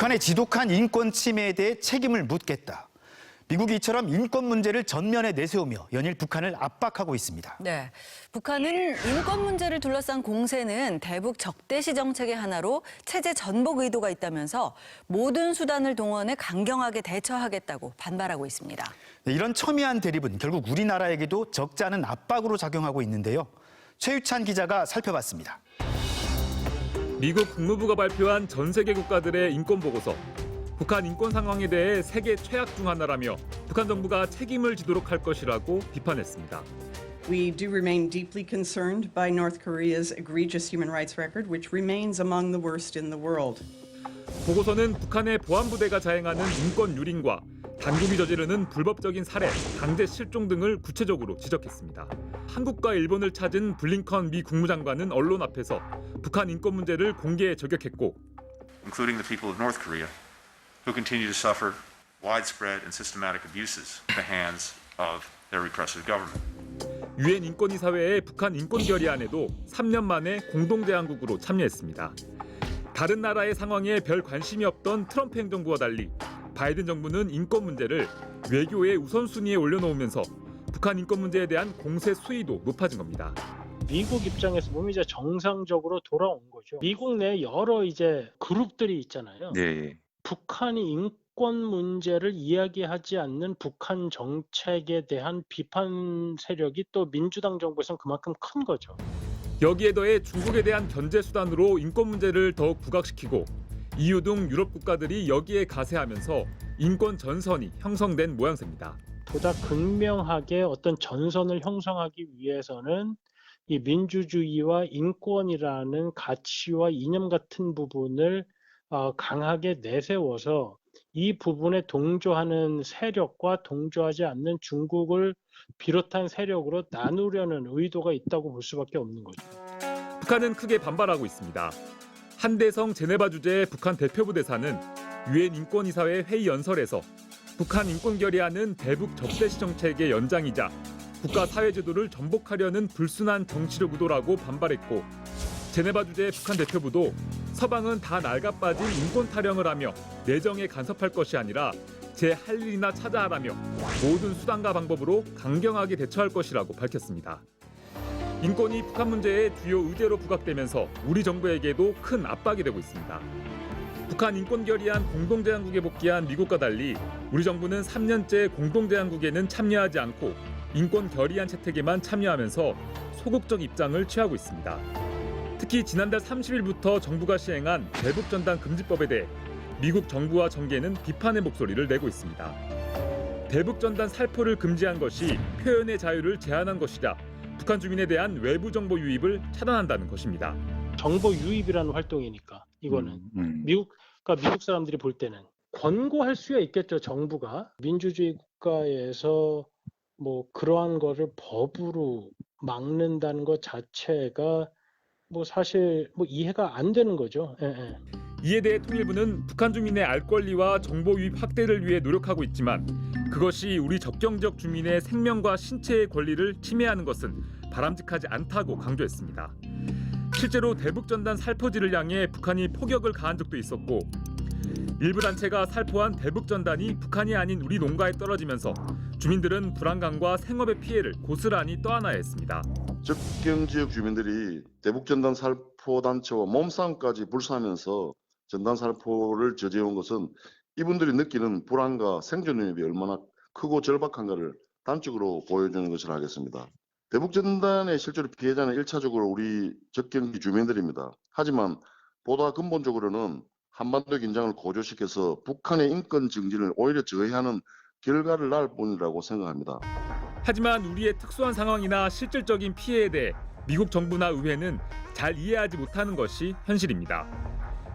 북한의 지독한 인권 침해에 대해 책임을 묻겠다. 미국이 이처럼 인권 문제를 전면에 내세우며 연일 북한을 압박하고 있습니다. 네, 북한은 인권 문제를 둘러싼 공세는 대북 적대시 정책의 하나로 체제 전복 의도가 있다면서 모든 수단을 동원해 강경하게 대처하겠다고 반발하고 있습니다. 네, 이런 첨예한 대립은 결국 우리나라에게도 적지 않은 압박으로 작용하고 있는데요. 최유찬 기자가 살펴봤습니다. 미국 국무부가 발표한 전 세계 국가들의 인권 보고서. 북한 인권 상황에 대해 세계 최악 중 하나라며 북한 정부가 책임을 지도록 할 것이라고 비판했습니다. We do remain deeply concerned by North Korea's egregious human rights record, which remains among the worst in the world. 보고서는 북한의 보안부대가 자행하는 인권 유린과 당국이 저지르는 불법적인 살해, 강제 실종 등을 구체적으로 지적했습니다. 한국과 일본을 찾은 블링컨 미 국무장관은 언론 앞에서 북한 인권 문제를 공개에 저격했고, including the people of North Korea, who continue to suffer widespread and systematic abuses at the hands of their repressive government. 유엔 인권이사회의 북한 인권 결의안에도 3년 만에 공동제안국으로 참여했습니다. 다른 나라의 상황에 별 관심이 없던 트럼프 행정부와 달리 바이든 정부는 인권 문제를 외교의 우선순위에 올려놓으면서 북한 인권 문제에 대한 공세 수위도 높아진 겁니다. 미국 입장에서 보면 이제 정상적으로 돌아온 거죠. 미국 내 여러 이제 그룹들이 있잖아요. 네. 북한이 인권 문제를 이야기하지 않는 북한 정책에 대한 비판 세력이 또 민주당 정부에서는 그만큼 큰 거죠. 여기에 더해 중국에 대한 견제 수단으로 인권 문제를 더욱 부각시키고 EU 등 유럽 국가들이 여기에 가세하면서 인권 전선이 형성된 모양새입니다. 보다 극명하게 어떤 전선을 형성하기 위해서는 이 민주주의와 인권이라는 가치와 이념 같은 부분을 강하게 내세워서 이 부분에 동조하는 세력과 동조하지 않는 중국을 비롯한 세력으로 나누려는 의도가 있다고 볼 수밖에 없는 거죠. 북한은 크게 반발하고 있습니다. 한대성 제네바 주재의 북한 대표부 대사는 유엔 인권이사회 회의 연설에서 북한 인권 결의안은 대북 적대시 정책의 연장이자 국가 사회제도를 전복하려는 불순한 정치적 의도라고 반발했고, 제네바 주재의 북한 대표부도 서방은 다 낡아빠진 인권 타령을 하며 내정에 간섭할 것이 아니라 제 할 일이나 찾아하라며 모든 수단과 방법으로 강경하게 대처할 것이라고 밝혔습니다. 인권이 북한 문제의 주요 의제로 부각되면서 우리 정부에게도 큰 압박이 되고 있습니다. 북한 인권 결의안 공동제안국에 복귀한 미국과 달리 우리 정부는 3년째 공동제안국에는 참여하지 않고 인권 결의안 채택에만 참여하면서 소극적 입장을 취하고 있습니다. 특히 지난달 30일부터 정부가 시행한 대북전단 금지법에 대해 미국 정부와 정계는 비판의 목소리를 내고 있습니다. 대북전단 살포를 금지한 것이 표현의 자유를 제한한 것이자 북한 주민에 대한 외부 정보 유입을 차단한다는 것입니다. 정보 유입이라는 활동이니까 이거는 미국 사람들이 볼 때는 권고할 수야 있겠죠. 정부가 민주주의 국가에서 뭐 그러한 거를 법으로 막는다는 것 자체가 뭐 사실 뭐 이해가 안 되는 거죠. 예. 이에 대해 통일부는 북한 주민의 알 권리와 정보 유입 확대를 위해 노력하고 있지만 그것이 우리 접경 지역 주민의 생명과 신체의 권리를 침해하는 것은 바람직하지 않다고 강조했습니다. 실제로 대북전단 살포지를 향해 북한이 포격을 가한 적도 있었고, 일부 단체가 살포한 대북전단이 북한이 아닌 우리 농가에 떨어지면서 주민들은 불안감과 생업의 피해를 고스란히 떠안아야 했습니다. 접경 지역 주민들이 대북전단 살포 단체와 몸싸움까지 불사하면서 전단 살포를 저지해온 것은 이분들이 느끼는 불안과 생존 위협이 얼마나 크고 절박한가를 단적으로 보여주는 것이라 하겠습니다. 대북전단의 실제로 피해자는 1차적으로 우리 접경지 주민들입니다. 하지만 보다 근본적으로는 한반도 긴장을 고조시켜서 북한의 인권 증진을 오히려 저해하는 결과를 낳을 뿐이라고 생각합니다. 하지만 우리의 특수한 상황이나 실질적인 피해에 대해 미국 정부나 의회는 잘 이해하지 못하는 것이 현실입니다.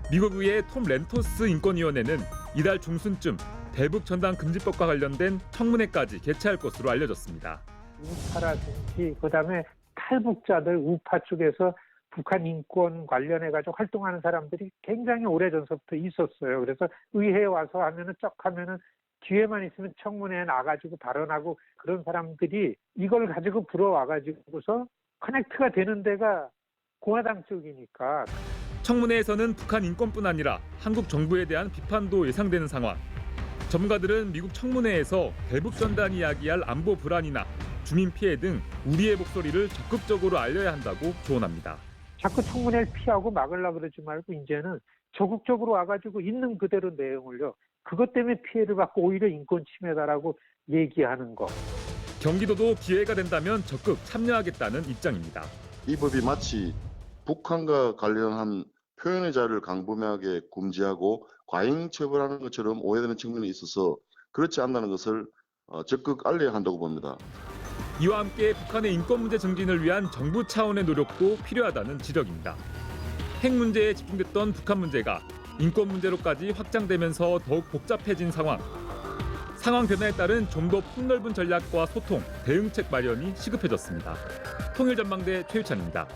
미국 의회 톰 렌토스 인권위원회는 이달 중순쯤 대북전단 금지법과 관련된 청문회까지 개최할 것으로 알려졌습니다. 우파라든지 그다음에 탈북자들 우파 쪽에서 북한 인권 관련해가지고 활동하는 사람들이 굉장히 오래전서부터 있었어요. 그래서 의회에 와서 하면은 쩍 하면은 뒤에만 있으면 청문회에 나가지고 발언하고 그런 사람들이 이걸 가지고 불어와가지고서 커넥트가 되는 데가 공화당 쪽이니까. 청문회에서는 북한 인권뿐 아니라 한국 정부에 대한 비판도 예상되는 상황. 전문가들은 미국 청문회에서 대북 전단이 야기할 안보 불안이나 주민 피해 등 우리의 목소리를 적극적으로 알려야 한다고 조언합니다. 자꾸 청문회를 피하고 막으려고 그러지 말고 이제는 적극적으로 와가지고 있는 그대로 내용을요. 그것 때문에 피해를 받고 오히려 인권 침해다라고 얘기하는 거. 경기도도 기회가 된다면 적극 참여하겠다는 입장입니다. 이 법이 마치 북한과 관련한 표현의 자유를 강범하게 금지하고 과잉 처벌하는 것처럼 오해되는 측면이 있어서 그렇지 않다는 것을 적극 알려야 한다고 봅니다. 이와 함께 북한의 인권 문제 증진을 위한 정부 차원의 노력도 필요하다는 지적입니다. 핵 문제에 집중됐던 북한 문제가 인권 문제로까지 확장되면서 더욱 복잡해진 상황. 상황 변화에 따른 좀 더 폭넓은 전략과 소통, 대응책 마련이 시급해졌습니다. 통일전망대 최유찬입니다.